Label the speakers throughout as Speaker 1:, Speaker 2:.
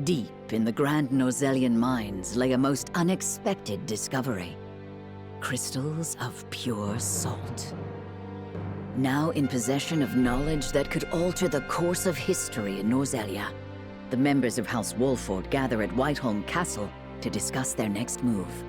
Speaker 1: Deep in the Grand Nozellian mines lay a most unexpected discovery. Crystals of pure salt. Now in possession of knowledge that could alter the course of history in Norzellia, the members of House Wolford gather at Whiteholm Castle to discuss their next move.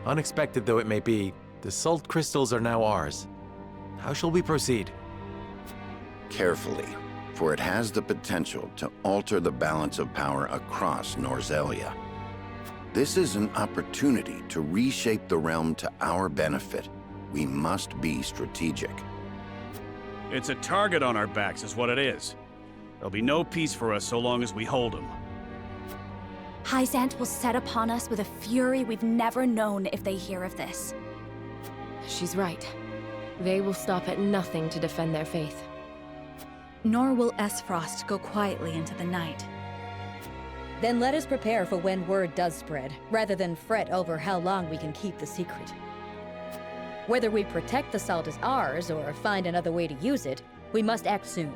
Speaker 2: Unexpected though it may be, the salt crystals are now ours. How shall we proceed?
Speaker 3: Carefully, for it has the potential to alter the balance of power across Norzellia. This is an opportunity to reshape the realm to our benefit. We must be strategic.
Speaker 4: It's a target on our backs is what it is. There'll be no peace for us so long as we hold him.
Speaker 5: Hyzant will set upon us with a fury we've never known if they hear of this.
Speaker 6: She's right. They will stop at nothing to defend their faith.
Speaker 7: Nor will Esfrost go quietly into the night.
Speaker 8: Then let us prepare for when word does spread, rather than fret over how long we can keep the secret. Whether we protect the salt as ours, or find another way to use it, we must act soon.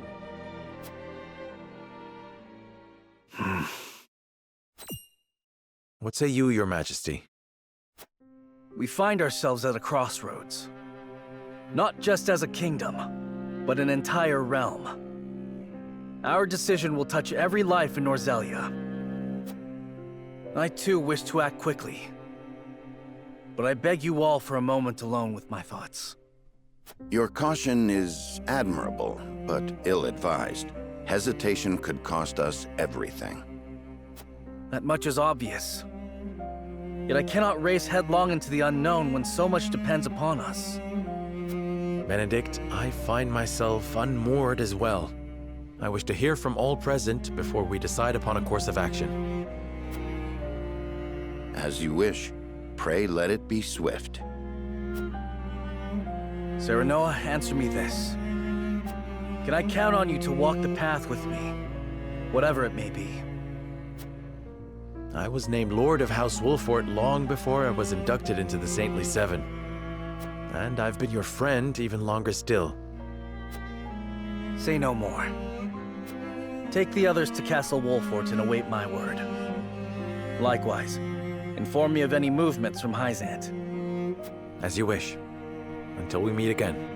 Speaker 2: What say you, Your Majesty?
Speaker 9: We find ourselves at a crossroads. Not just as a kingdom, but an entire realm. Our decision will touch every life in Norzellia. I too wish to act quickly. But I beg you all for a moment alone with my thoughts.
Speaker 3: Your caution is admirable, but ill-advised. Hesitation could cost us everything.
Speaker 9: That much is obvious. Yet I cannot race headlong into the unknown when so much depends upon us.
Speaker 2: Benedict, I find myself unmoored as well. I wish to hear from all present before we decide upon a course of action.
Speaker 3: As you wish. Pray let it be swift.
Speaker 9: Serenoa, answer me this. Can I count on you to walk the path with me, whatever it may be?
Speaker 2: I was named Lord of House Wolford long before I was inducted into the Saintly Seven. And I've been your friend even longer still.
Speaker 9: Say no more. Take the others to Castle Wolfort and await my word. Likewise, inform me of any movements from Hyzant.
Speaker 2: As you wish. Until we meet again.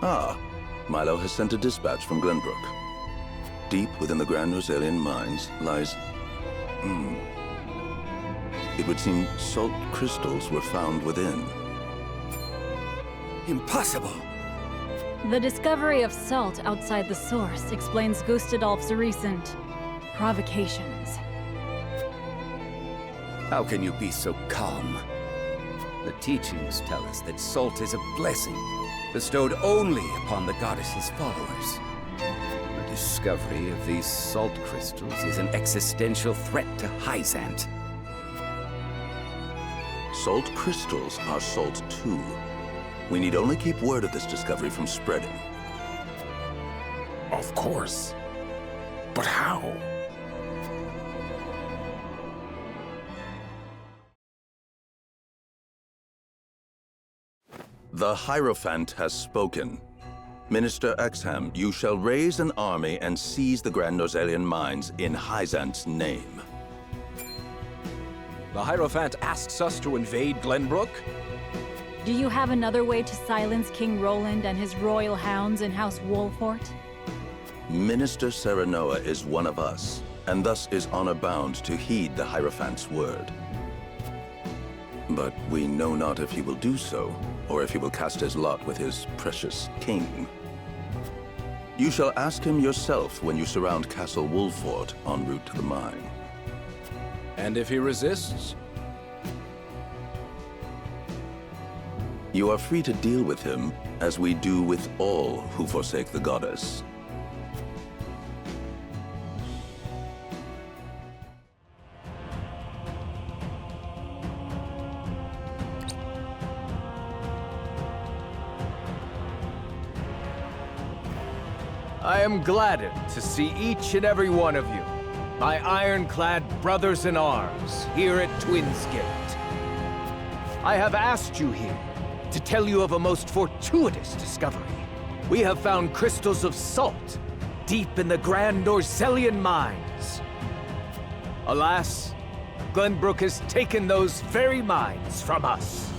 Speaker 10: Ah, Milo has sent a dispatch from Glenbrook. Deep within the Grand Nozellian mines lies... It would seem salt crystals were found within.
Speaker 11: Impossible!
Speaker 12: The discovery of salt outside the source explains Gustadolf's recent provocations.
Speaker 11: How can you be so calm? The teachings tell us that salt is a blessing, bestowed only upon the goddess's followers. The discovery of these salt crystals is an existential threat to Hyzant.
Speaker 10: Salt crystals are salt too. We need only keep word of this discovery from spreading.
Speaker 11: Of course. But how?
Speaker 10: The Hierophant has spoken. Minister Exham, you shall raise an army and seize the Grand Nozellian mines in Hyzant's name.
Speaker 11: The Hierophant asks us to invade Glenbrook?
Speaker 12: Do you have another way to silence King Roland and his royal hounds in House Wolfort?
Speaker 10: Minister Serenoa is one of us, and thus is honor-bound to heed the Hierophant's word. But we know not if he will do so, or if he will cast his lot with his precious king. You shall ask him yourself when you surround Castle Wolfort en route to the mine.
Speaker 11: And if he resists?
Speaker 10: You are free to deal with him, as we do with all who forsake the goddess.
Speaker 13: I am gladdened to see each and every one of you, my ironclad brothers in arms, here at Twins Gate. I have asked you here to tell you of a most fortuitous discovery. We have found crystals of salt deep in the Grand Norzelian mines. Alas, Glenbrook has taken those very mines from us.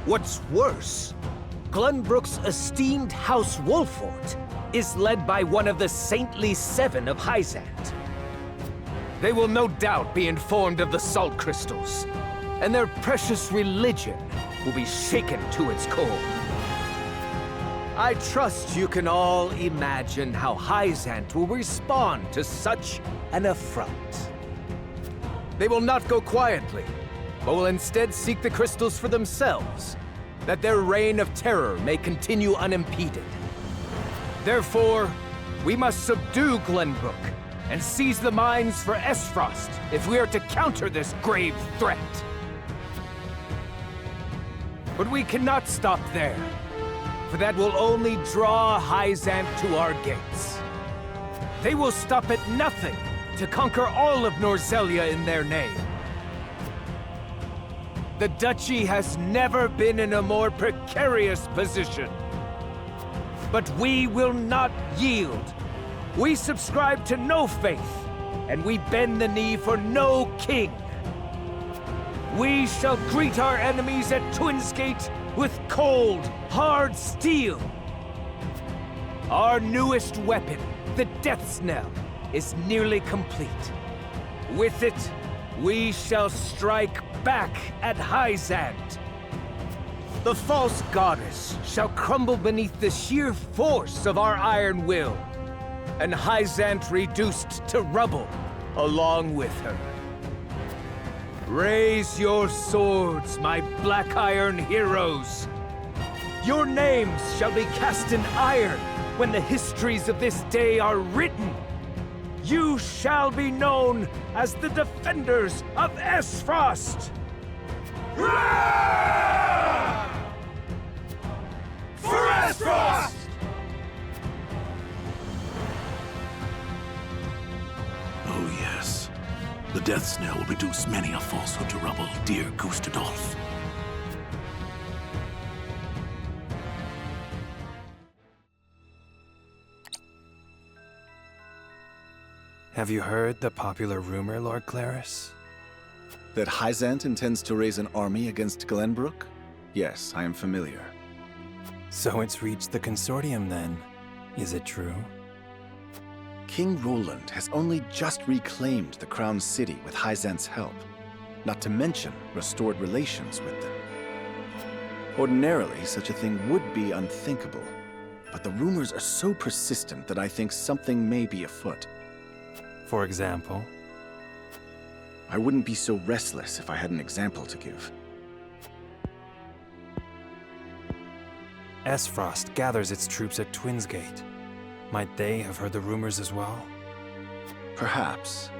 Speaker 13: What's worse, Glenbrook's esteemed House Wolfort is led by one of the Saintly Seven of Hyzant. They will no doubt be informed of the salt crystals, and their precious religion will be shaken to its core. I trust you can all imagine how Hyzant will respond to such an affront. They will not go quietly, but will instead seek the crystals for themselves, that their reign of terror may continue unimpeded. Therefore, we must subdue Glenbrook and seize the mines for Esfrost if we are to counter this grave threat. But we cannot stop there, for that will only draw Hyzant to our gates. They will stop at nothing to conquer all of Norzelia in their name. The Duchy has never been in a more precarious position. But we will not yield. We subscribe to no faith, and we bend the knee for no king. We shall greet our enemies at Twins Gate with cold, hard steel. Our newest weapon, the Death's Knell, is nearly complete. With it, we shall strike back at Hyzant. The false goddess shall crumble beneath the sheer force of our iron will, and Hyzant reduced to rubble along with her. Raise your swords, my black iron heroes. Your names shall be cast in iron when the histories of this day are written. You shall be known as the defenders of Esfrost!
Speaker 14: For Esfrost!
Speaker 15: Oh yes. The Death's Knell will reduce many a falsehood to rubble, dear Gustadolf.
Speaker 2: Have you heard the popular rumor, Lord Claris?
Speaker 16: That Hyzant intends to raise an army against Glenbrook? Yes, I am familiar.
Speaker 2: So it's reached the Consortium then. Is it true?
Speaker 16: King Roland has only just reclaimed the Crown City with Hyzant's help, not to mention restored relations with them. Ordinarily, such a thing would be unthinkable, but the rumors are so persistent that I think something may be afoot.
Speaker 2: For example?
Speaker 16: I wouldn't be so restless if I had an example to give.
Speaker 2: Esfrost gathers its troops at Twins Gate. Might they have heard the rumors as well?
Speaker 16: Perhaps.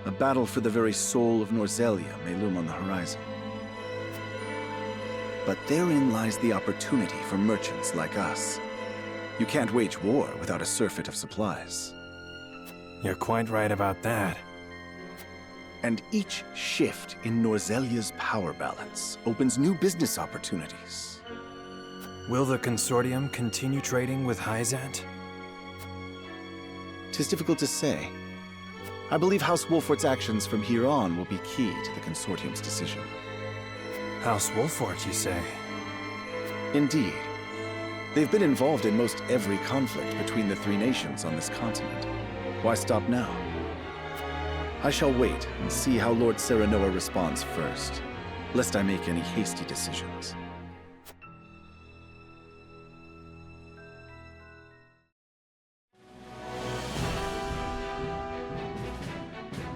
Speaker 16: A battle for the very soul of Norzelia may loom on the horizon. But therein lies the opportunity for merchants like us. You can't wage war without a surfeit of supplies.
Speaker 2: You're quite right about that.
Speaker 16: And each shift in Norzelia's power balance opens new business opportunities.
Speaker 2: Will the Consortium continue trading with Hyzant?
Speaker 16: 'Tis difficult to say. I believe House Wolfort's actions from here on will be key to the Consortium's decision.
Speaker 2: House Wolfort, you say?
Speaker 16: Indeed. They've been involved in most every conflict between the three nations on this continent. Why stop now? I shall wait and see how Lord Serenoa responds first, lest I make any hasty decisions.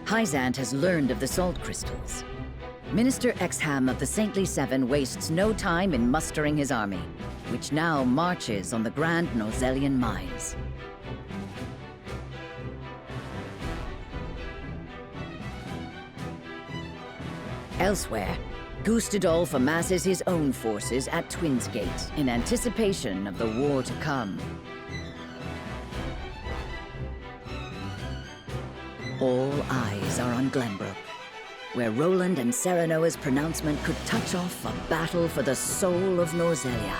Speaker 1: Hyzant has learned of the salt crystals. Minister Exham of the Saintly Seven wastes no time in mustering his army, which now marches on the Grand Norzelian mines. Elsewhere, Gustadolf amasses his own forces at Twins Gate in anticipation of the war to come. All eyes are on Glenbrook, where Roland and Serenoa's pronouncement could touch off a battle for the soul of Norzelia.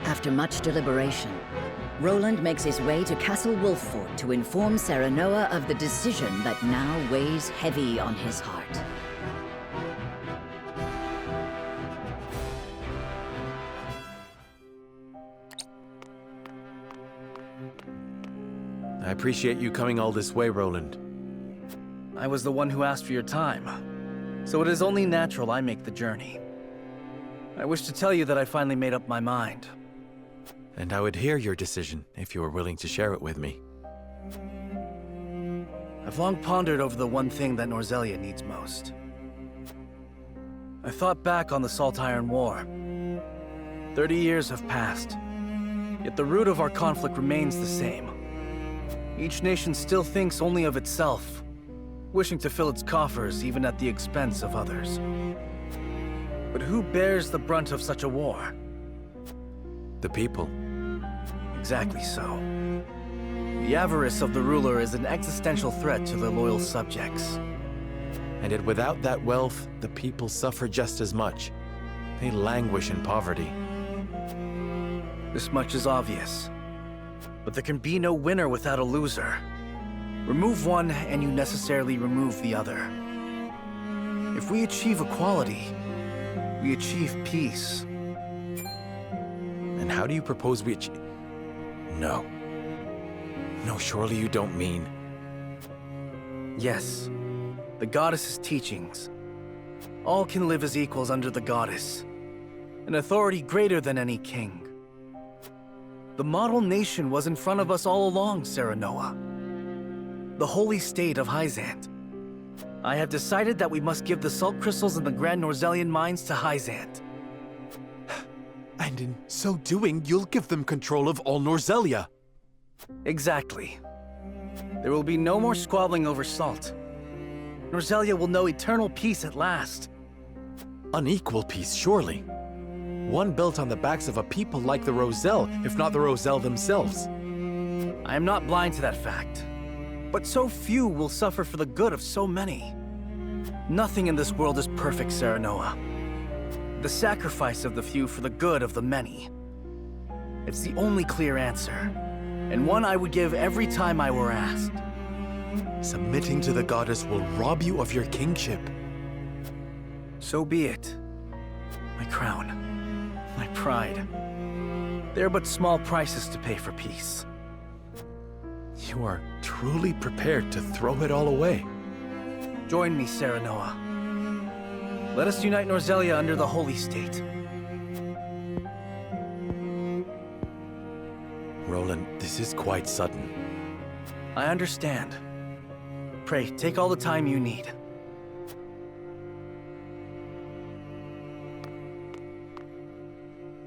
Speaker 1: After much deliberation, Roland makes his way to Castle Wolffort to inform Serenoa of the decision that now weighs heavy on his heart.
Speaker 2: I appreciate you coming all this way, Roland.
Speaker 9: I was the one who asked for your time, so it is only natural I make the journey. I wish to tell you that I finally made up my mind.
Speaker 2: And I would hear your decision if you were willing to share it with me.
Speaker 9: I've long pondered over the one thing that Norzelia needs most. I thought back on the Salt Iron War. 30 years have passed, yet the root of our conflict remains the same. Each nation still thinks only of itself, wishing to fill its coffers even at the expense of others. But who bears the brunt of such a war?
Speaker 2: The people.
Speaker 9: Exactly so. The avarice of the ruler is an existential threat to their loyal subjects.
Speaker 2: And yet without that wealth, the people suffer just as much. They languish in poverty.
Speaker 9: This much is obvious. But there can be no winner without a loser. Remove one, and you necessarily remove the other. If we achieve equality, we achieve peace.
Speaker 2: And how do you propose we achieve... No. No, surely you don't mean...
Speaker 9: Yes. The goddess's teachings. All can live as equals under the goddess. An authority greater than any king. The model nation was in front of us all along, Serenoa. The holy state of Hyzant. I have decided that we must give the salt crystals in the Grand Norzelian mines to Hyzant.
Speaker 2: And in so doing, you'll give them control of all Norzelia.
Speaker 9: Exactly. There will be no more squabbling over salt. Norzelia will know eternal peace at last.
Speaker 2: Unequal peace, surely. One built on the backs of a people like the Roselle, if not the Roselle themselves.
Speaker 9: I am not blind to that fact. But so few will suffer for the good of so many. Nothing in this world is perfect, Serenoa. The sacrifice of the few for the good of the many. It's the only clear answer, and one I would give every time I were asked.
Speaker 2: Submitting to the goddess will rob you of your kingship.
Speaker 9: So be it. My crown. My pride. They are but small prices to pay for peace.
Speaker 2: You are truly prepared to throw it all away.
Speaker 9: Join me, Serenoa. Let us unite Norzelia under the holy state.
Speaker 2: Roland, this is quite sudden.
Speaker 9: I understand. Pray, take all the time you need.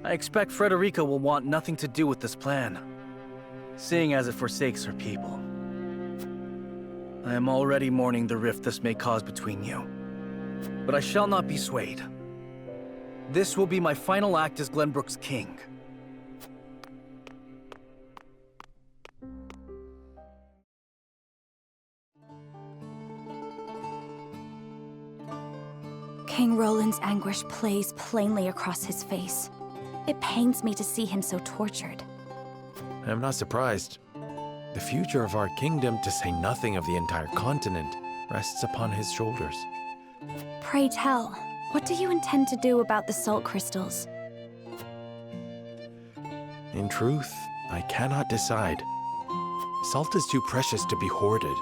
Speaker 9: I expect Frederica will want nothing to do with this plan, seeing as it forsakes her people. I am already mourning the rift this may cause between you, but I shall not be swayed. This will be my final act as Glenbrook's king.
Speaker 5: King Roland's anguish plays plainly across his face. It pains me to see him so tortured.
Speaker 2: I'm not surprised. The future of our kingdom, to say nothing of the entire continent, rests upon his shoulders.
Speaker 5: Pray tell, what do you intend to do about the salt crystals?
Speaker 2: In truth, I cannot decide. Salt is too precious to be hoarded.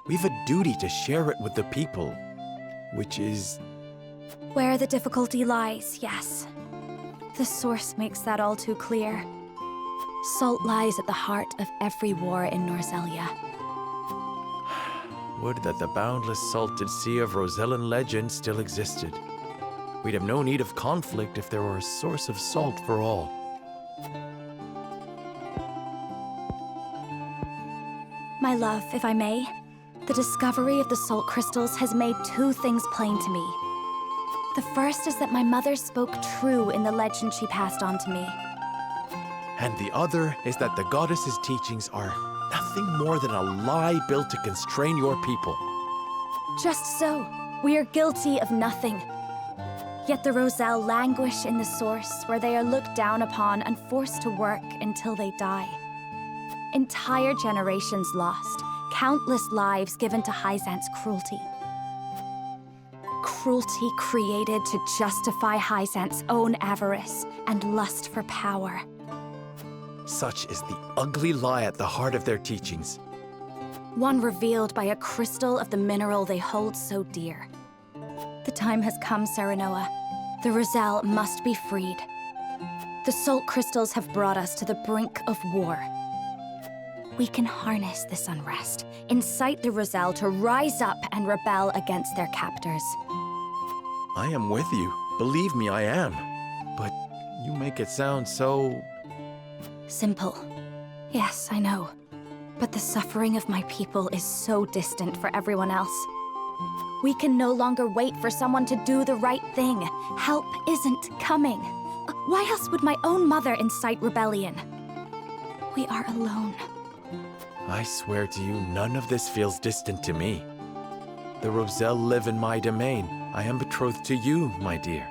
Speaker 2: We've a duty to share it with the people, which is...
Speaker 5: Where the difficulty lies, yes. The source makes that all too clear. Salt lies at the heart of every war in Norzelia.
Speaker 2: Would that the boundless salted sea of Rosellan legend still existed. We'd have no need of conflict if there were a source of salt for all.
Speaker 5: My love, if I may, the discovery of the salt crystals has made two things plain to me. The first is that my mother spoke true in the legend she passed on to me.
Speaker 2: And the other is that the goddess's teachings are nothing nothing more than a lie built to constrain your people.
Speaker 5: Just so. We are guilty of nothing. Yet the Roselle languish in the source, where they are looked down upon and forced to work until they die. Entire generations lost, countless lives given to Hyzant's cruelty. Cruelty created to justify Hyzant's own avarice and lust for power.
Speaker 2: Such is the ugly lie at the heart of their teachings.
Speaker 5: One revealed by a crystal of the mineral they hold so dear. The time has come, Serenoa. The Roselle must be freed. The salt crystals have brought us to the brink of war. We can harness this unrest, incite the Roselle to rise up and rebel against their captors.
Speaker 2: I am with you. Believe me, I am. But you make it sound so...
Speaker 5: Simple. Yes, I know. But the suffering of my people is so distant for everyone else. We can no longer wait for someone to do the right thing. Help isn't coming. Why else would my own mother incite rebellion? We are alone.
Speaker 2: I swear to you, none of this feels distant to me. The Roselle live in my domain. I am betrothed to you, my dear.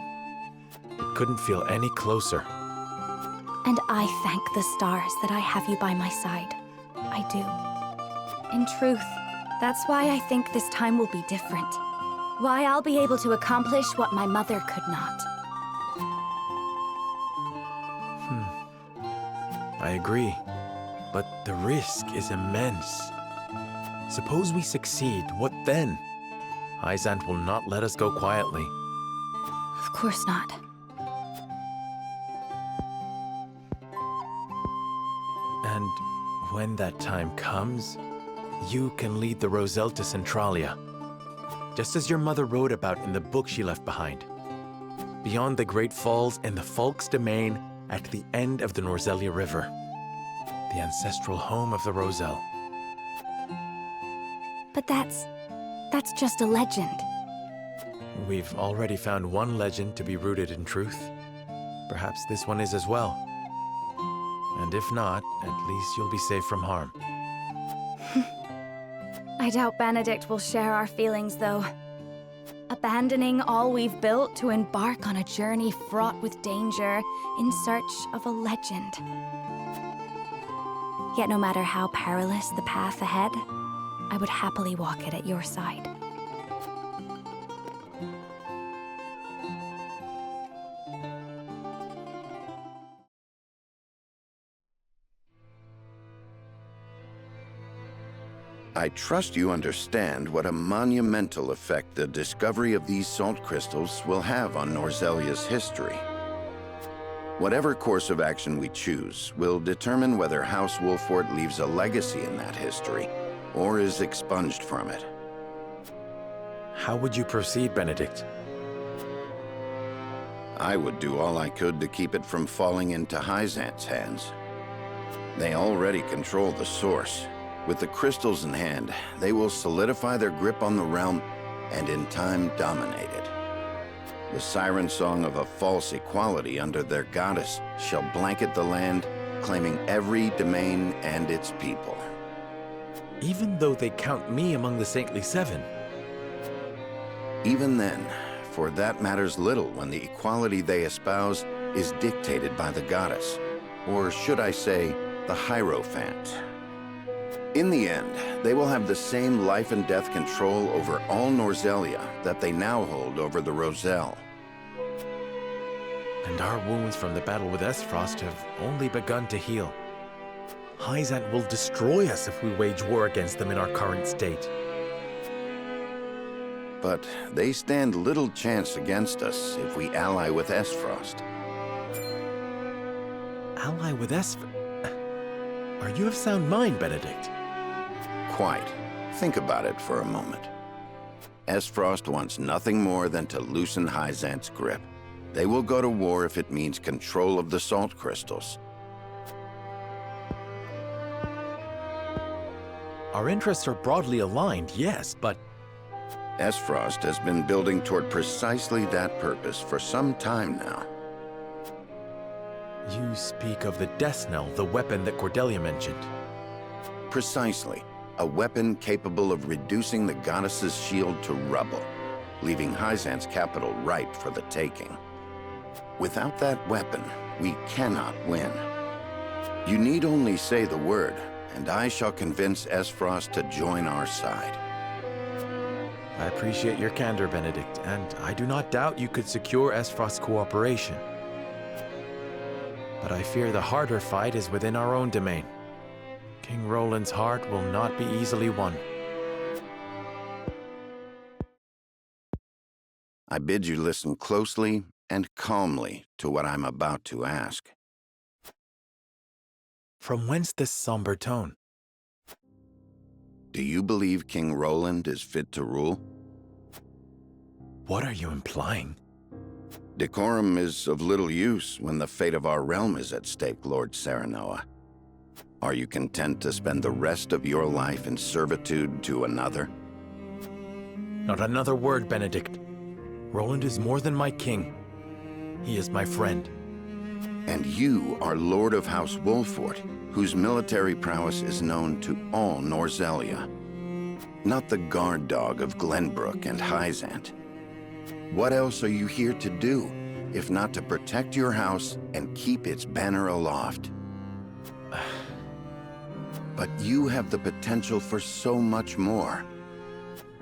Speaker 2: It couldn't feel any closer.
Speaker 5: And I thank the stars that I have you by my side. I do. In truth, that's why I think this time will be different. Why I'll be able to accomplish what my mother could not.
Speaker 2: I agree. But the risk is immense. Suppose we succeed, what then? Hyzant will not let us go quietly.
Speaker 5: Of course not.
Speaker 2: And when that time comes, you can lead the Roselle to Centralia, just as your mother wrote about in the book she left behind. Beyond the Great Falls and the Folk's domain at the end of the Norzelia River, the ancestral home of the Roselle.
Speaker 5: But that's just a legend.
Speaker 2: We've already found one legend to be rooted in truth. Perhaps this one is as well. And if not, at least you'll be safe from harm.
Speaker 5: I doubt Benedict will share our feelings, though. Abandoning all we've built to embark on a journey fraught with danger in search of a legend. Yet no matter how perilous the path ahead, I would happily walk it at your side.
Speaker 3: I trust you understand what a monumental effect the discovery of these salt crystals will have on Norzelia's history. Whatever course of action we choose will determine whether House Wolfort leaves a legacy in that history, or is expunged from it.
Speaker 2: How would you proceed, Benedict?
Speaker 3: I would do all I could to keep it from falling into Hyzant's hands. They already control the source. With the crystals in hand, they will solidify their grip on the realm and in time dominate it. The siren song of a false equality under their goddess shall blanket the land, claiming every domain and its people.
Speaker 2: Even though they count me among the Saintly Seven?
Speaker 3: Even then, for that matters little when the equality they espouse is dictated by the goddess, or should I say, the Hierophant. In the end, they will have the same life and death control over all Norzelia that they now hold over the Roselle.
Speaker 2: And our wounds from the battle with Esfrost have only begun to heal. Hyzant will destroy us if we wage war against them in our current state.
Speaker 3: But they stand little chance against us if we ally with Esfrost.
Speaker 2: Ally with Esfrost? Are you of sound mind, Benedict?
Speaker 3: Quite. Think about it for a moment. Esfrost wants nothing more than to loosen Hyzant's grip. They will go to war if it means control of the salt crystals.
Speaker 2: Our interests are broadly aligned, yes, but...
Speaker 3: Esfrost has been building toward precisely that purpose for some time now.
Speaker 2: You speak of the Death Knell, the weapon that Cordelia mentioned.
Speaker 3: Precisely. A weapon capable of reducing the goddess's shield to rubble, leaving Hyzant's capital ripe for the taking. Without that weapon, we cannot win. You need only say the word, and I shall convince Esfrost to join our side.
Speaker 2: I appreciate your candor, Benedict, and I do not doubt you could secure Esfrost's cooperation. But I fear the harder fight is within our own domain. King Roland's heart will not be easily won.
Speaker 3: I bid you listen closely and calmly to what I'm about to ask.
Speaker 2: From whence this somber tone?
Speaker 3: Do you believe King Roland is fit to rule?
Speaker 2: What are you implying?
Speaker 3: Decorum is of little use when the fate of our realm is at stake, Lord Serenoa. Are you content to spend the rest of your life in servitude to another?
Speaker 2: Not another word, Benedict. Roland is more than my king. He is my friend.
Speaker 3: And you are Lord of House Wolfort, whose military prowess is known to all Norzelia. Not the guard dog of Glenbrook and Hyzant. What else are you here to do, if not to protect your house and keep its banner aloft? But you have the potential for so much more.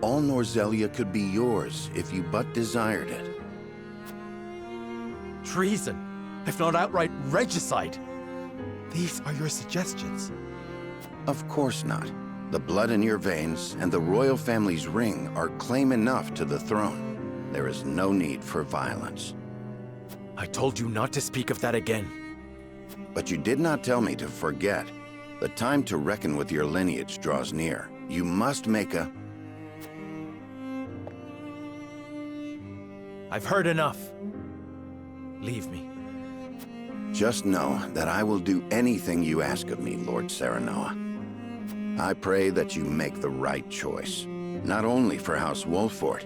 Speaker 3: All Norzelia could be yours if you but desired it.
Speaker 2: Treason, if not outright regicide. These are your suggestions.
Speaker 3: Of course not. The blood in your veins and the royal family's ring are claim enough to the throne. There is no need for violence.
Speaker 2: I told you not to speak of that again.
Speaker 3: But you did not tell me to forget. The time to reckon with your lineage draws near. You must make a...
Speaker 2: I've heard enough. Leave me.
Speaker 3: Just know that I will do anything you ask of me, Lord Serenoa. I pray that you make the right choice, not only for House Wolfort,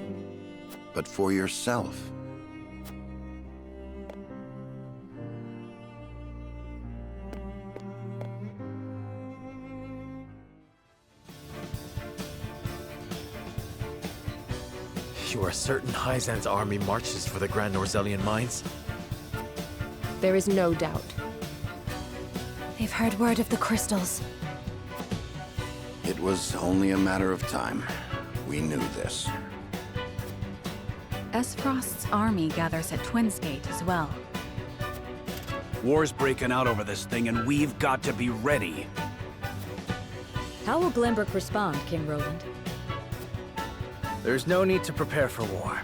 Speaker 3: but for yourself.
Speaker 2: You are certain Hyzant's army marches for the Grand Norzelian mines?
Speaker 6: There is no doubt.
Speaker 5: They've heard word of the crystals.
Speaker 3: It was only a matter of time. We knew this.
Speaker 7: Esfrost's army gathers at Twinsgate as well.
Speaker 11: War's breaking out over this thing, and we've got to be ready.
Speaker 8: How will Glenbrook respond, King Roland?
Speaker 9: There's no need to prepare for war.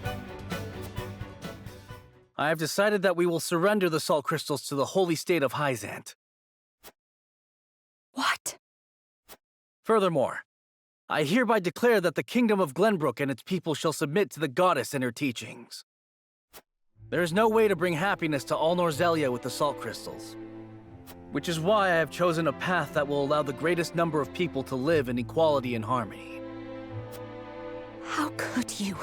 Speaker 9: I have decided that we will surrender the salt crystals to the holy state of Hyzant.
Speaker 5: What?
Speaker 9: Furthermore, I hereby declare that the kingdom of Glenbrook and its people shall submit to the goddess and her teachings. There is no way to bring happiness to all Norzelia with the salt crystals, which is why I have chosen a path that will allow the greatest number of people to live in equality and harmony.
Speaker 5: How could you?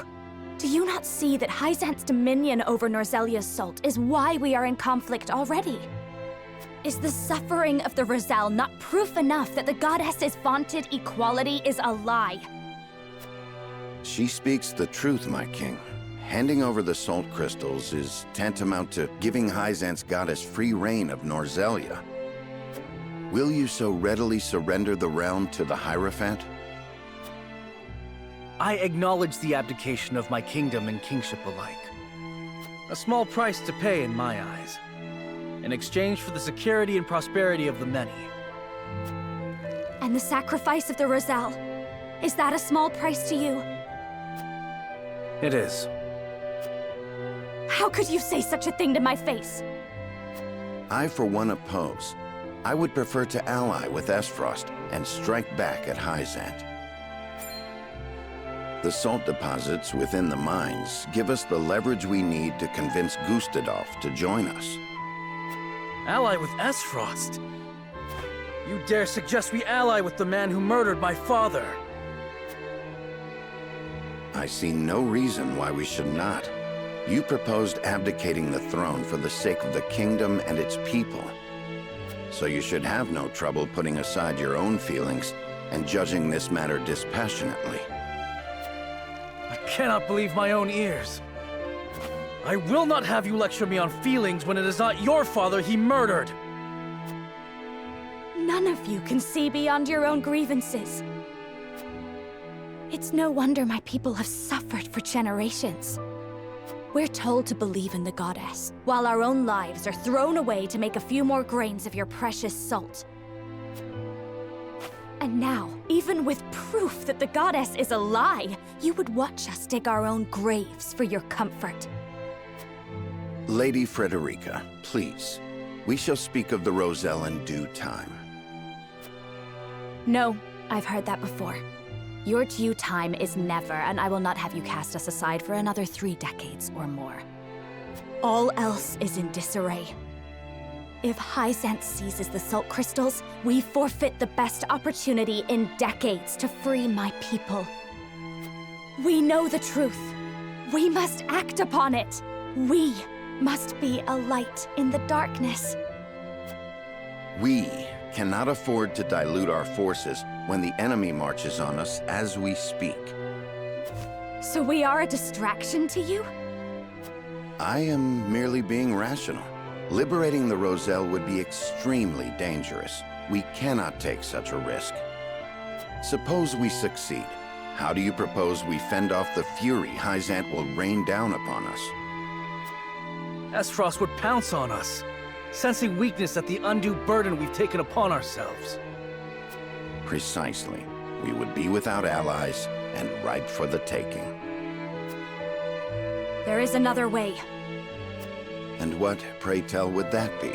Speaker 5: Do you not see that Hyzant's dominion over Norzelia's salt is why we are in conflict already? Is the suffering of the Rosal not proof enough that the goddess's vaunted equality is a lie?
Speaker 3: She speaks the truth, my king. Handing over the salt crystals is tantamount to giving Hyzant's goddess free reign of Norzelia. Will you so readily surrender the realm to the Hierophant?
Speaker 9: I acknowledge the abdication of my kingdom and kingship alike. A small price to pay in my eyes, in exchange for the security and prosperity of the many.
Speaker 5: And the sacrifice of the Rosal, is that a small price to you?
Speaker 9: It is.
Speaker 5: How could you say such a thing to my face?
Speaker 3: I, for one, oppose. I would prefer to ally with Esfrost and strike back at Hyzant. The salt deposits within the mines give us the leverage we need to convince Gustadolf to join us.
Speaker 9: Ally with Esfrost? You dare suggest we ally with the man who murdered my father?
Speaker 3: I see no reason why we should not. You proposed abdicating the throne for the sake of the kingdom and its people. So you should have no trouble putting aside your own feelings and judging this matter dispassionately.
Speaker 9: I cannot believe my own ears. I will not have you lecture me on feelings when it is not your father he murdered!
Speaker 5: None of you can see beyond your own grievances. It's no wonder my people have suffered for generations. We're told to believe in the goddess, while our own lives are thrown away to make a few more grains of your precious salt. And now, even with proof that the goddess is a lie, you would watch us dig our own graves for your comfort.
Speaker 3: Lady Frederica, please. We shall speak of the Roselle in due time.
Speaker 5: No, I've heard that before. Your due time is never, and I will not have you cast us aside for another 3 decades or more. All else is in disarray. If Hyzant seizes the salt crystals, we forfeit the best opportunity in decades to free my people. We know the truth. We must act upon it. We must be a light in the darkness.
Speaker 3: We cannot afford to dilute our forces when the enemy marches on us as we speak.
Speaker 5: So we are a distraction to you?
Speaker 3: I am merely being rational. Liberating the Roselle would be extremely dangerous. We cannot take such a risk. Suppose we succeed. How do you propose we fend off the fury Hyzant will rain down upon us?
Speaker 9: Esfrost would pounce on us, sensing weakness at the undue burden we've taken upon ourselves.
Speaker 3: Precisely. We would be without allies and ripe for the taking.
Speaker 5: There is another way.
Speaker 3: And what, pray tell, would that be?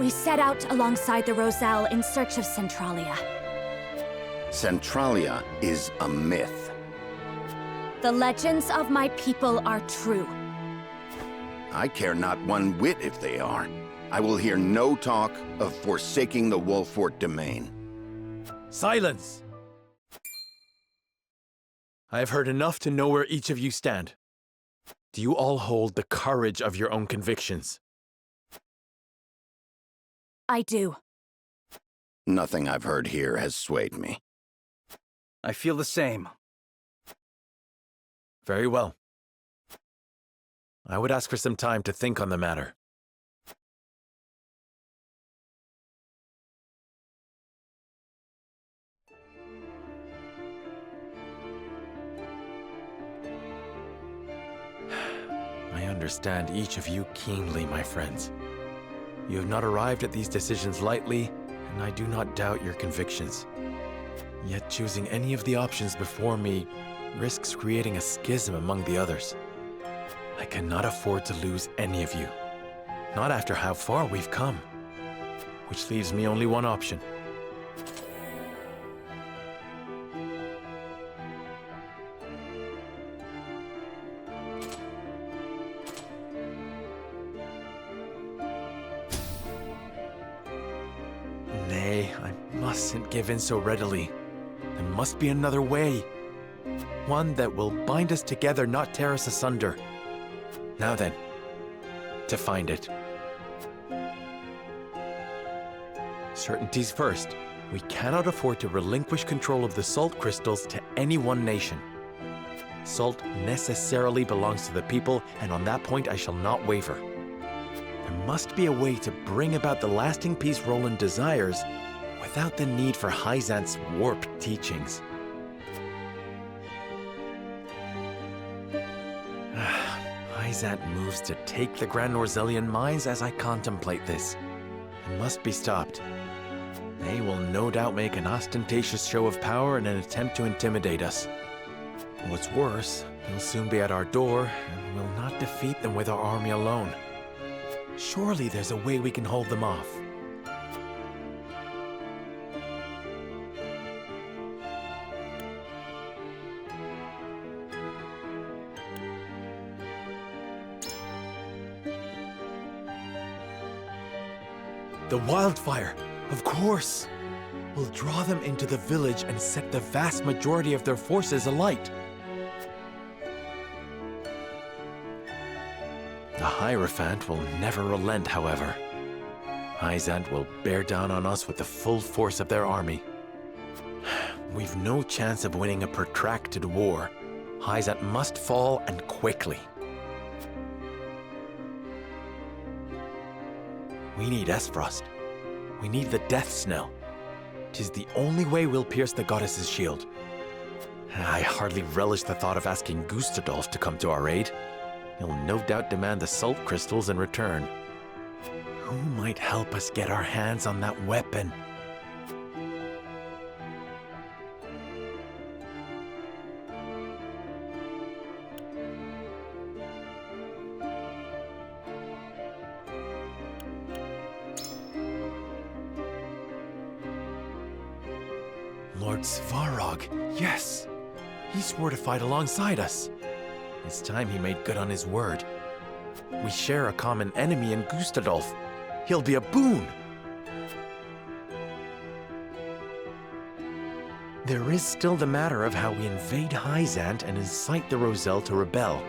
Speaker 5: We set out alongside the Roselle in search of Centralia.
Speaker 3: Centralia is a myth.
Speaker 5: The legends of my people are true.
Speaker 3: I care not one whit if they are. I will hear no talk of forsaking the Wolfort domain.
Speaker 2: Silence! I have heard enough to know where each of you stand. Do you all hold the courage of your own convictions?
Speaker 5: I do.
Speaker 3: Nothing I've heard here has swayed me.
Speaker 9: I feel the same.
Speaker 2: Very well. I would ask for some time to think on the matter. I understand each of you keenly, my friends. You have not arrived at these decisions lightly, and I do not doubt your convictions. Yet choosing any of the options before me risks creating a schism among the others. I cannot afford to lose any of you. Not after how far we've come. Which leaves me only one option. Nay, I mustn't give in so readily. There must be another way. One that will bind us together, not tear us asunder. Now then, to find it. Certainties first. We cannot afford to relinquish control of the salt crystals to any one nation. Salt necessarily belongs to the people, and on that point I shall not waver. There must be a way to bring about the lasting peace Roland desires without the need for Hyzant's warped teachings. Hyzant moves to take the Grand Norzelian mines as I contemplate this. It must be stopped. They will no doubt make an ostentatious show of power in an attempt to intimidate us. What's worse, they'll soon be at our door, and we'll not defeat them with our army alone. Surely there's a way we can hold them off. The wildfire, of course! We'll draw them into the village and set the vast majority of their forces alight. The Hierophant will never relent, however. Hyzant will bear down on us with the full force of their army. We've no chance of winning a protracted war. Hyzant must fall, and quickly. We need Esfrost. We need the Death's Knell. 'Tis the only way we'll pierce the goddess's shield. I hardly relish the thought of asking Gustadolf to come to our aid. He'll no doubt demand the salt crystals in return. Who might help us get our hands on that weapon? Lord Svarog, yes! He swore to fight alongside us. It's time he made good on his word. We share a common enemy in Gustadolf. He'll be a boon! There is still the matter of how we invade Hyzant and incite the Roselle to rebel.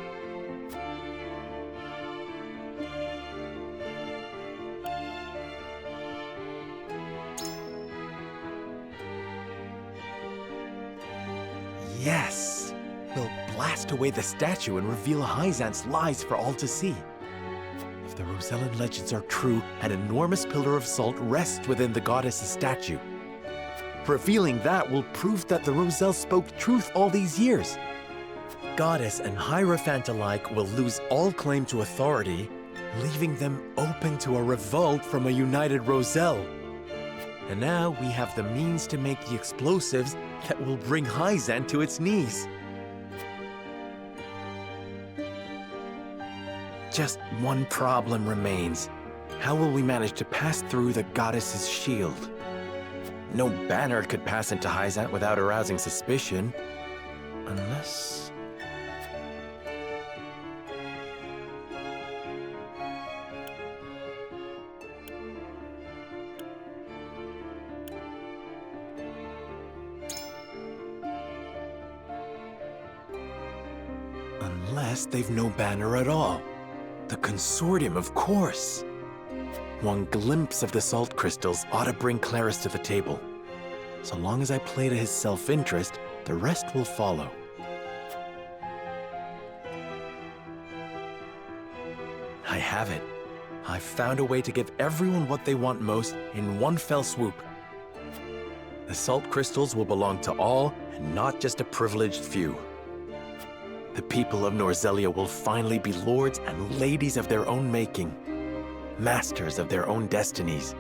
Speaker 2: Yes! We'll blast away the statue and reveal Hyzant's lies for all to see. If the Rosellan legends are true, an enormous pillar of salt rests within the goddess's statue. Revealing that will prove that the Roselle spoke truth all these years. Goddess and Hierophant alike will lose all claim to authority, leaving them open to a revolt from a united Roselle. And now we have the means to make the explosives that will bring Hyzant to its knees. Just one problem remains. How will we manage to pass through the goddess's shield? No banner could pass into Hyzant without arousing suspicion. Unless... Unless they've no banner at all. The Consortium, of course. One glimpse of the salt crystals ought to bring Claris to the table. So long as I play to his self-interest, the rest will follow. I have it. I've found a way to give everyone what they want most in one fell swoop. The salt crystals will belong to all, and not just a privileged few. The people of Norzelia will finally be lords and ladies of their own making, masters of their own destinies.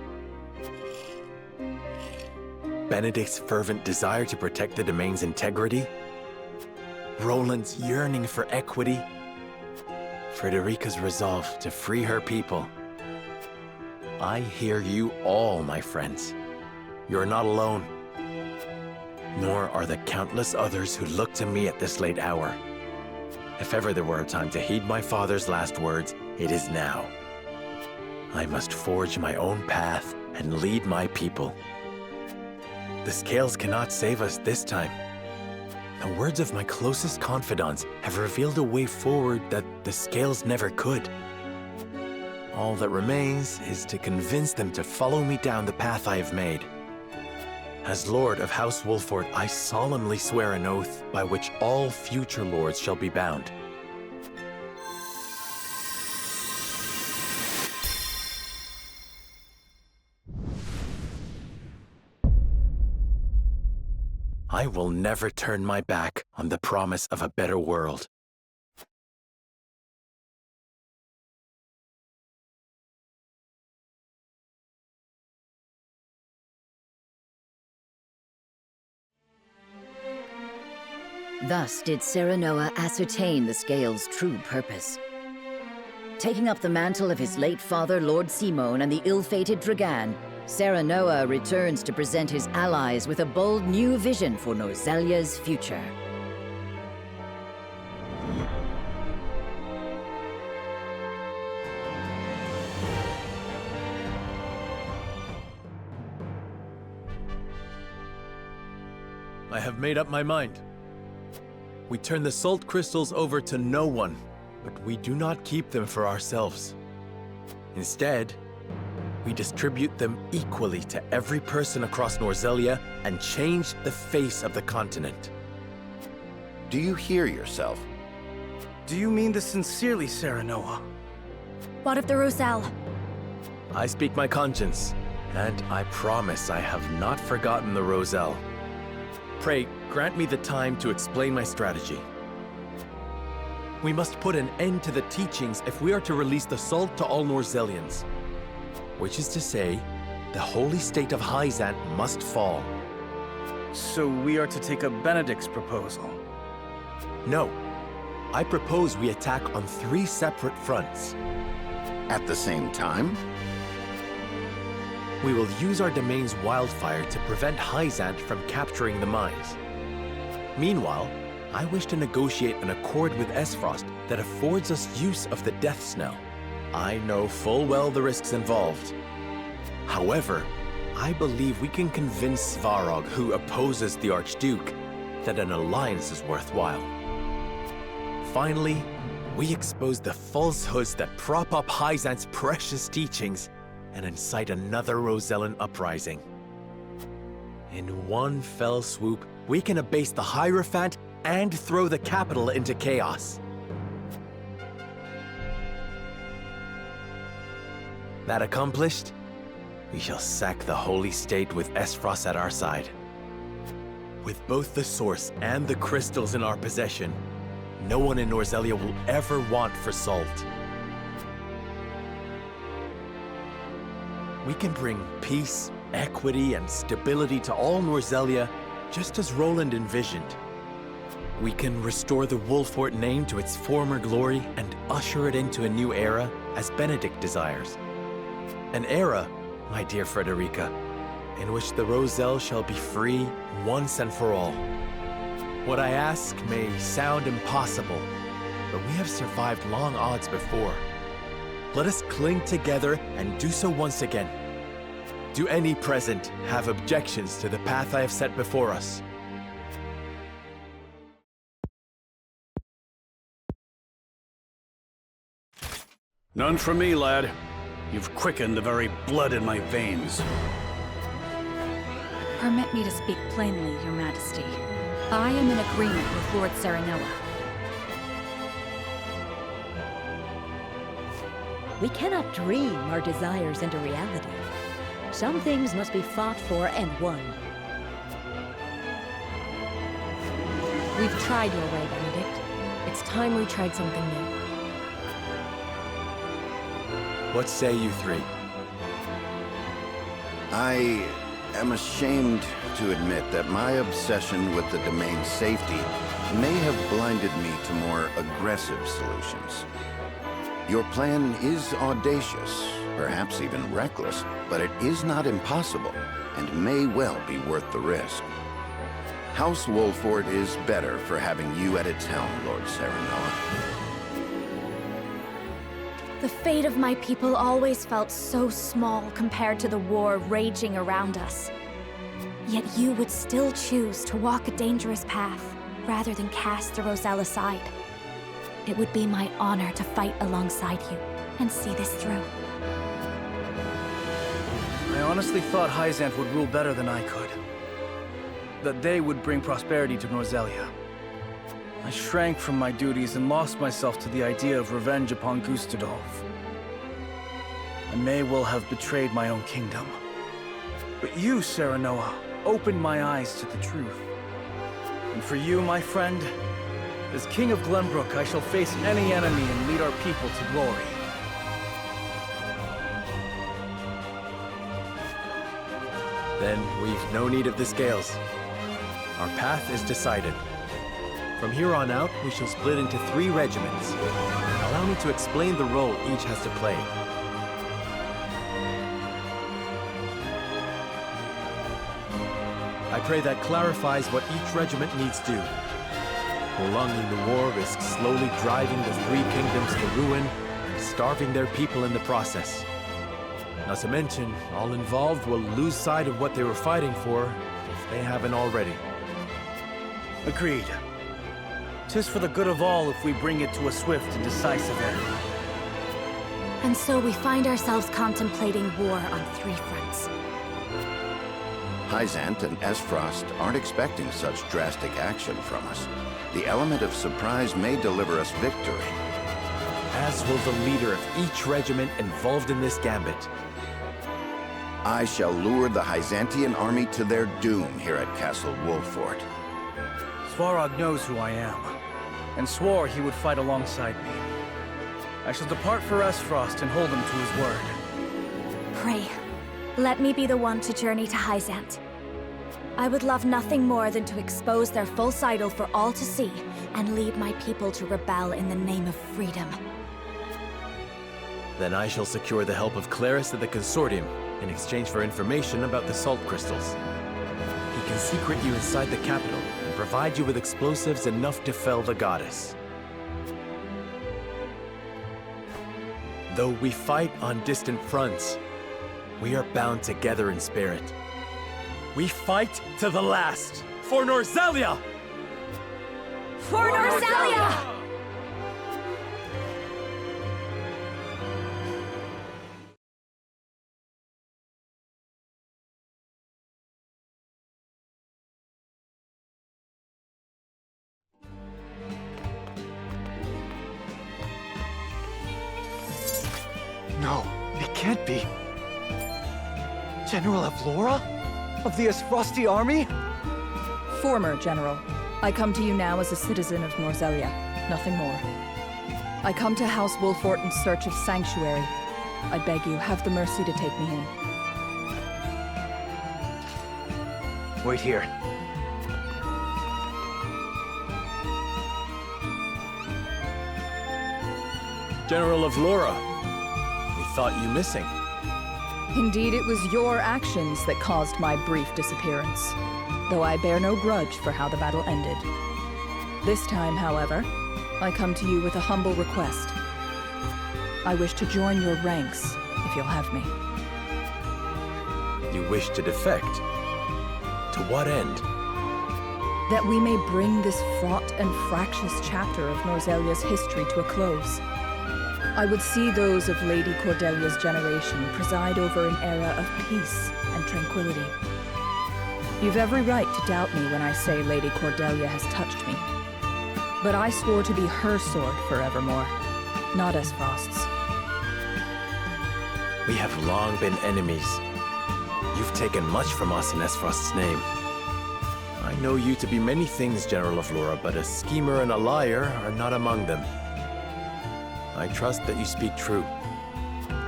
Speaker 2: Benedict's fervent desire to protect the domain's integrity, Roland's yearning for equity, Frederica's resolve to free her people. I hear you all, my friends. You're not alone, nor are the countless others who look to me at this late hour. If ever there were a time to heed my father's last words, it is now. I must forge my own path and lead my people. The scales cannot save us this time. The words of my closest confidants have revealed a way forward that the scales never could. All that remains is to convince them to follow me down the path I have made. As Lord of House Wolford, I solemnly swear an oath by which all future lords shall be bound. I will never turn my back on the promise of a better world.
Speaker 1: Thus did Serenoa ascertain the Scale's true purpose. Taking up the mantle of his late father, Lord Simon, and the ill-fated Dragan, Serenoa returns to present his allies with a bold new vision for Norzelia's future.
Speaker 2: I have made up my mind. We turn the salt crystals over to no one, but we do not keep them for ourselves. Instead, we distribute them equally to every person across Norzelia and change the face of the continent.
Speaker 3: Do you hear yourself?
Speaker 9: Do you mean this sincerely, Serenoa?
Speaker 5: What of the Roselle?
Speaker 2: I speak my conscience, and I promise I have not forgotten the Roselle. Pray, grant me the time to explain my strategy. We must put an end to the teachings if we are to release the salt to all Norzellians. Which is to say, the holy state of Hyzant must fall.
Speaker 9: So we are to take up Benedict's proposal?
Speaker 2: No. I propose we attack on 3 separate fronts.
Speaker 3: At the same time?
Speaker 2: We will use our domain's wildfire to prevent Hyzant from capturing the mines. Meanwhile, I wish to negotiate an accord with Esfrost that affords us use of the Death Snell. I know full well the risks involved. However, I believe we can convince Svarog, who opposes the Archduke, that an alliance is worthwhile. Finally, we expose the falsehoods that prop up Hyzant's precious teachings and incite another Rosellan uprising. In one fell swoop, we can abase the Hierophant and throw the capital into chaos. That accomplished, we shall sack the Holy State with Esfrost at our side. With both the source and the crystals in our possession, no one in Norzellia will ever want for salt. We can bring peace, equity, and stability to all Norzellia, just as Roland envisioned. We can restore the Wolfort name to its former glory and usher it into a new era, as Benedict desires. An era, my dear Frederica, in which the Roselle shall be free once and for all. What I ask may sound impossible, but we have survived long odds before. Let us cling together and do so once again. Do any present have objections to the path I have set before us?
Speaker 4: None for me, lad. You've quickened the very blood in my veins.
Speaker 7: Permit me to speak plainly, Your Majesty. I am in agreement with Lord Serenoa.
Speaker 8: We cannot dream our desires into reality. Some things must be fought for and won.
Speaker 6: We've tried your way, Benedict. It's time we tried something new.
Speaker 2: What say you 3?
Speaker 3: I am ashamed to admit that my obsession with the domain's safety may have blinded me to more aggressive solutions. Your plan is audacious, perhaps even reckless, but it is not impossible, and may well be worth the risk. House Wolfort is better for having you at its helm, Lord Serenoa.
Speaker 5: The fate of my people always felt so small compared to the war raging around us. Yet you would still choose to walk a dangerous path, rather than cast the Roselle aside. It would be my honor to fight alongside you, and see this through.
Speaker 9: I honestly thought Hyzant would rule better than I could. That they would bring prosperity to Norzellia. I shrank from my duties and lost myself to the idea of revenge upon Gustadolf. I may well have betrayed my own kingdom. But you, Serenoa, opened my eyes to the truth. And for you, my friend, as King of Glenbrook, I shall face any enemy and lead our people to glory.
Speaker 2: Then we've no need of the scales. Our path is decided. From here on out, we shall split into 3 regiments. Allow me to explain the role each has to play. I pray that clarifies what each regiment needs do. Prolonging the war risks slowly driving the 3 kingdoms to ruin and starving their people in the process. Not to mention, all involved will lose sight of what they were fighting for, if they haven't already.
Speaker 9: Agreed. 'Tis for the good of all if we bring it to a swift and decisive end.
Speaker 5: And so we find ourselves contemplating war on 3 fronts.
Speaker 3: Hyzant and Esfrost aren't expecting such drastic action from us. The element of surprise may deliver us victory.
Speaker 2: As will the leader of each regiment involved in this gambit.
Speaker 3: I shall lure the Hyzantian army to their doom here at Castle Wolffort.
Speaker 9: Svarog knows who I am, and swore he would fight alongside me. I shall depart for Esfrost and hold him to his word.
Speaker 5: Pray, let me be the one to journey to Hyzant. I would love nothing more than to expose their false idol for all to see, and lead my people to rebel in the name of freedom.
Speaker 2: Then I shall secure the help of Claris at the Consortium in exchange for information about the salt crystals. He can secret you inside the capital and provide you with explosives enough to fell the goddess. Though we fight on distant fronts, we are bound together in spirit. We fight to the last for Norzelia!
Speaker 5: For Norzelia!
Speaker 17: No, it can't be. General Avlora? Of the Esfrosti army?
Speaker 18: Former General. I come to you now as a citizen of Norzelia, nothing more. I come to House Wolffort in search of sanctuary. I beg you, have the mercy to take me in.
Speaker 17: Wait here.
Speaker 2: General Avlora, we thought you missing.
Speaker 18: Indeed, it was your actions that caused my brief disappearance, though I bear no grudge for how the battle ended. This time, however, I come to you with a humble request. I wish to join your ranks, if you'll have me.
Speaker 2: You wish to defect? To what end?
Speaker 18: That we may bring this fraught and fractious chapter of Norzelia's history to a close. I would see those of Lady Cordelia's generation preside over an era of peace and tranquility. You've every right to doubt me when I say Lady Cordelia has touched me. But I swore to be her sword forevermore, not Esfrost's.
Speaker 2: We have long been enemies. You've taken much from us in Esfrost's name. I know you to be many things, General Avlora, but a schemer and a liar are not among them. I trust that you speak true,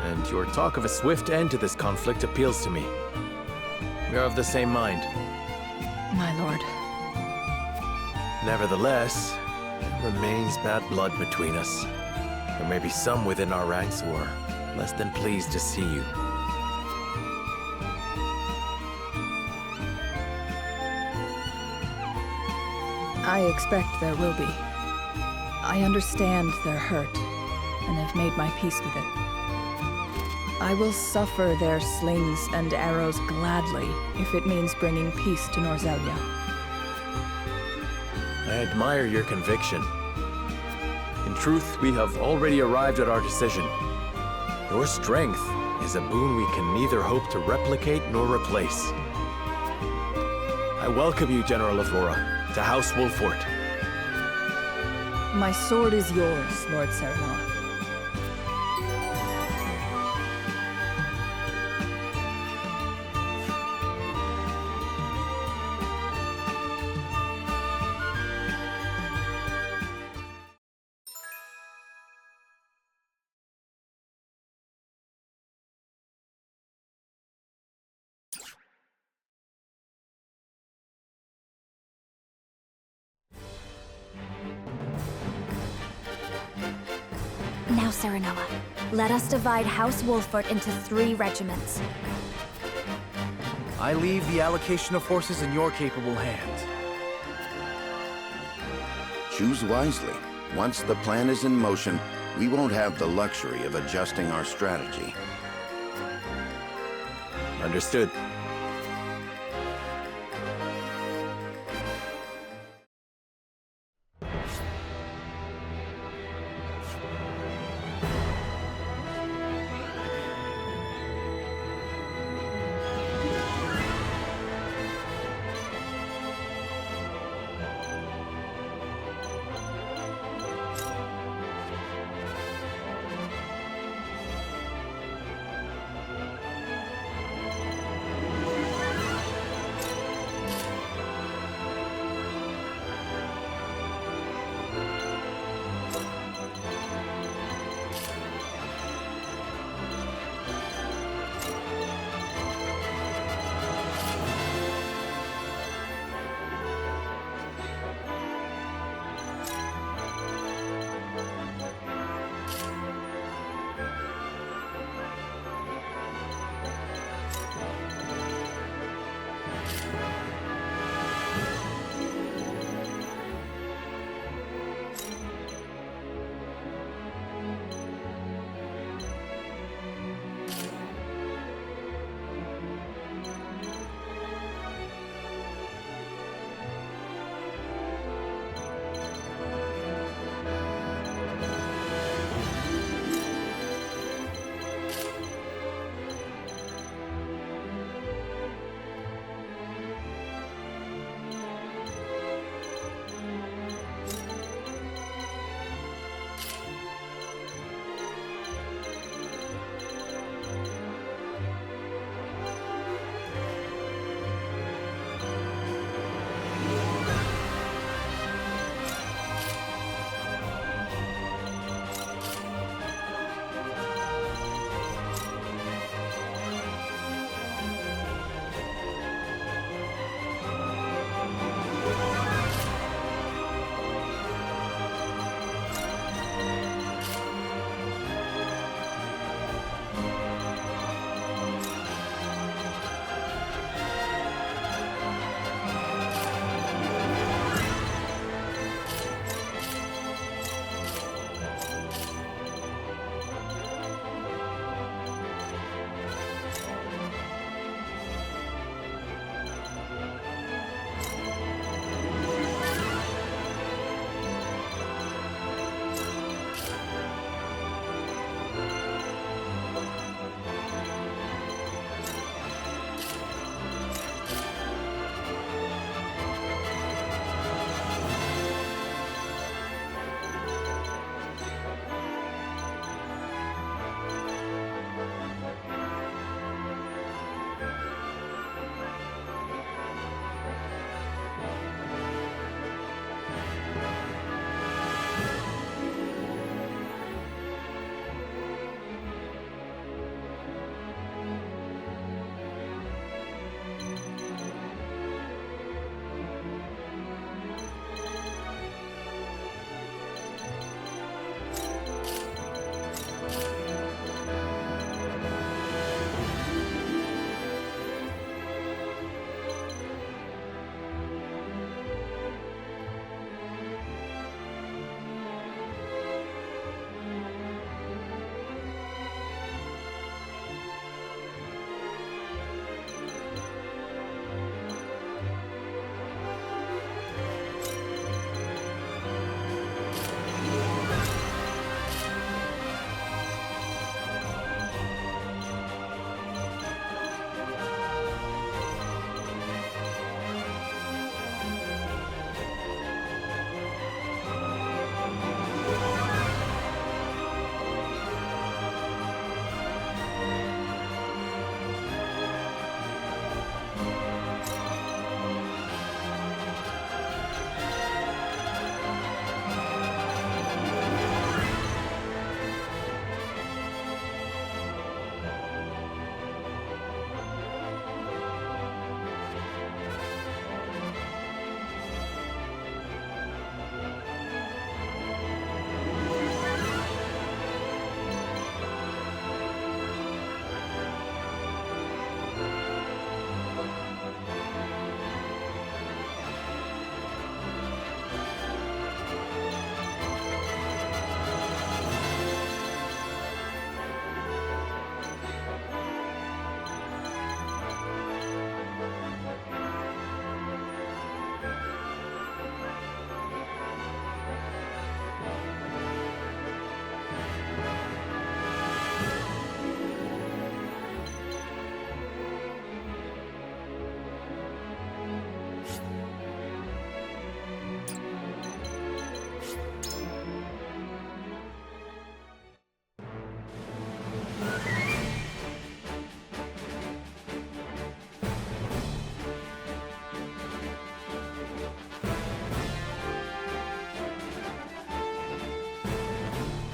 Speaker 2: and your talk of a swift end to this conflict appeals to me. We are of the same mind.
Speaker 18: My lord.
Speaker 2: Nevertheless, there remains bad blood between us. There may be some within our ranks who are less than pleased to see you.
Speaker 18: I expect there will be. I understand their hurt, and have made my peace with it. I will suffer their slings and arrows gladly, if it means bringing peace to Norzelia.
Speaker 2: I admire your conviction. In truth, we have already arrived at our decision. Your strength is a boon we can neither hope to replicate nor replace. I welcome you, General Avlora, to House Wolffort.
Speaker 18: My sword is yours, Lord Serenoa.
Speaker 5: Now, Serenoa, let us divide House Wolffort into 3 regiments.
Speaker 9: I leave the allocation of forces in your capable hands.
Speaker 3: Choose wisely. Once the plan is in motion, we won't have the luxury of adjusting our strategy.
Speaker 2: Understood.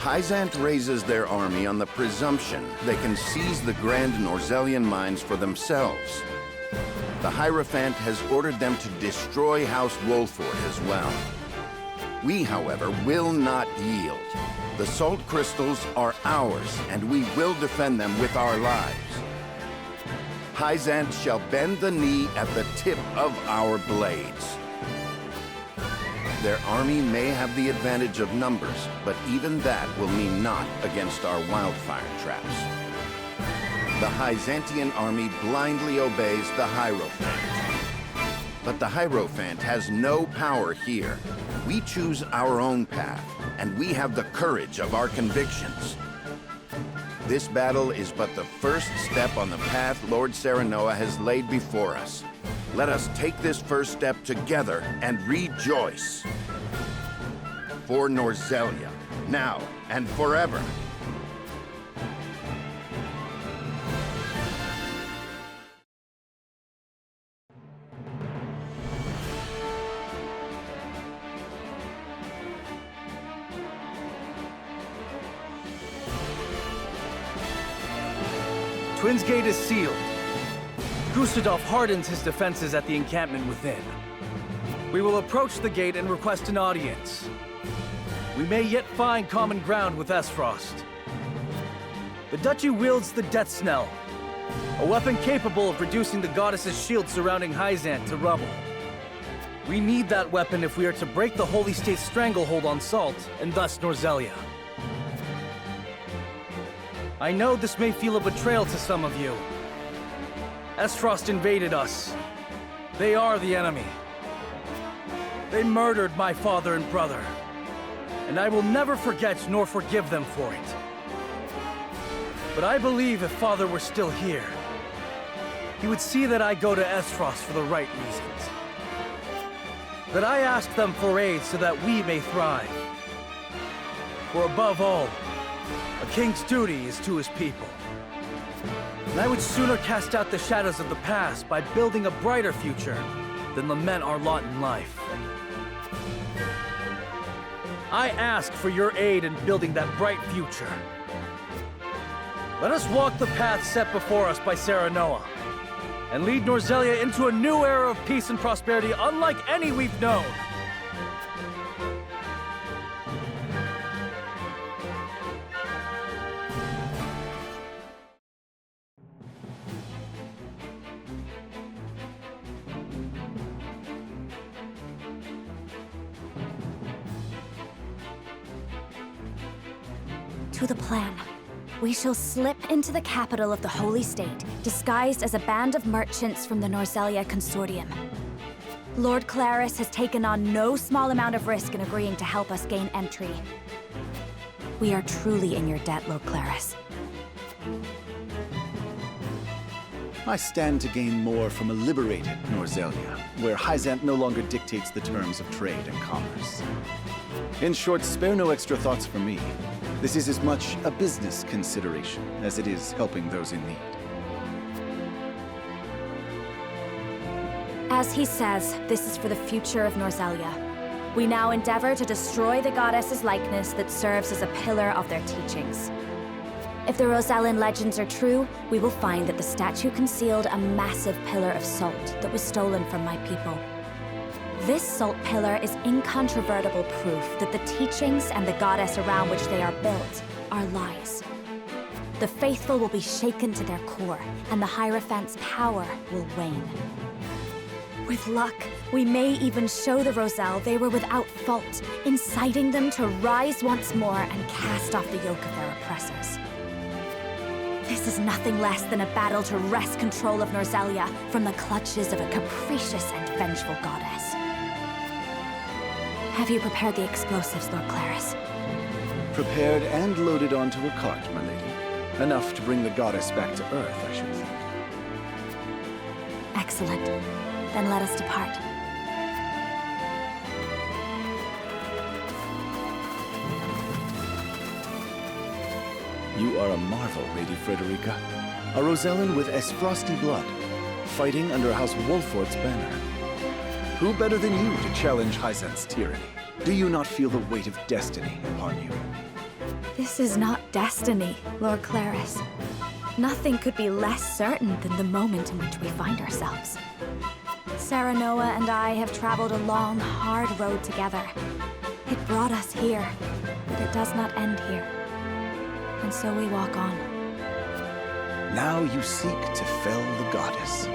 Speaker 3: Hyzant raises their army on the presumption they can seize the Grand Norzelian mines for themselves. The Hierophant has ordered them to destroy House Wolford as well. We, however, will not yield. The salt crystals are ours, and we will defend them with our lives. Hyzant shall bend the knee at the tip of our blades. Their army may have the advantage of numbers, but even that will mean naught against our wildfire traps. The Hyzantian army blindly obeys the Hierophant. But the Hierophant has no power here. We choose our own path, and we have the courage of our convictions. This battle is but the first step on the path Lord Serenoa has laid before us. Let us take this first step together and rejoice. For Norzelia, now and forever.
Speaker 9: Twins Gate is sealed. Gustadolf hardens his defenses at the encampment within. We will approach the gate and request an audience. We may yet find common ground with Esfrost. The Duchy wields the Death Snell, a weapon capable of reducing the goddess's shield surrounding Hyzant to rubble. We need that weapon if we are to break the Holy State's stranglehold on Salt, and thus Norzelia. I know this may feel a betrayal to some of you. Esfrost invaded us. They are the enemy. They murdered my father and brother. And I will never forget nor forgive them for it. But I believe if Father were still here, he would see that I go to Esfrost for the right reasons. That I ask them for aid so that we may thrive. For above all, a king's duty is to his people. And I would sooner cast out the shadows of the past by building a brighter future than lament our lot in life. I ask for your aid in building that bright future. Let us walk the path set before us by Serenoa, and lead Norzelia into a new era of peace and prosperity unlike any we've known.
Speaker 5: To the plan. We shall slip into the capital of the Holy State, disguised as a band of merchants from the Norzelia Consortium. Lord Claris has taken on no small amount of risk in agreeing to help us gain entry. We are truly in your debt, Lord Claris.
Speaker 16: I stand to gain more from a liberated Norzelia, where Hyzant no longer dictates the terms of trade and commerce. In short, spare no extra thoughts for me. This is as much a business consideration as it is helping those in need.
Speaker 5: As he says, this is for the future of Norzelia. We now endeavor to destroy the goddess's likeness that serves as a pillar of their teachings. If the Rosellan legends are true, we will find that the statue concealed a massive pillar of salt that was stolen from my people. This salt pillar is incontrovertible proof that the teachings and the goddess around which they are built are lies. The faithful will be shaken to their core, and the Hierophant's power will wane. With luck, we may even show the Roselle they were without fault, inciting them to rise once more and cast off the yoke of their oppressors. This is nothing less than a battle to wrest control of Norzelia from the clutches of a capricious and vengeful goddess. Have you prepared the explosives, Lord Claris?
Speaker 16: Prepared and loaded onto a cart, my lady. Enough to bring the goddess back to Earth, I should think.
Speaker 5: Excellent. Then let us depart.
Speaker 16: You are a marvel, Lady Frederica. A Rosellan with Esfrosti blood, fighting under House Wolford's banner. Who better than you to challenge Hyzant's tyranny? Do you not feel the weight of destiny upon you?
Speaker 5: This is not destiny, Lord Claris. Nothing could be less certain than the moment in which we find ourselves. Serenoa and I have traveled a long, hard road together. It brought us here, but it does not end here. And so we walk on.
Speaker 16: Now you seek to fell the goddess.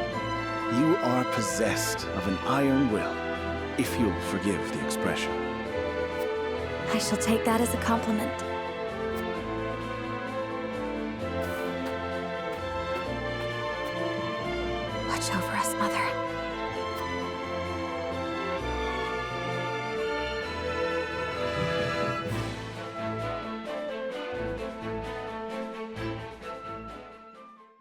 Speaker 16: You are possessed of an iron will, if you'll forgive the expression.
Speaker 5: I shall take that as a compliment. Watch over us, Mother.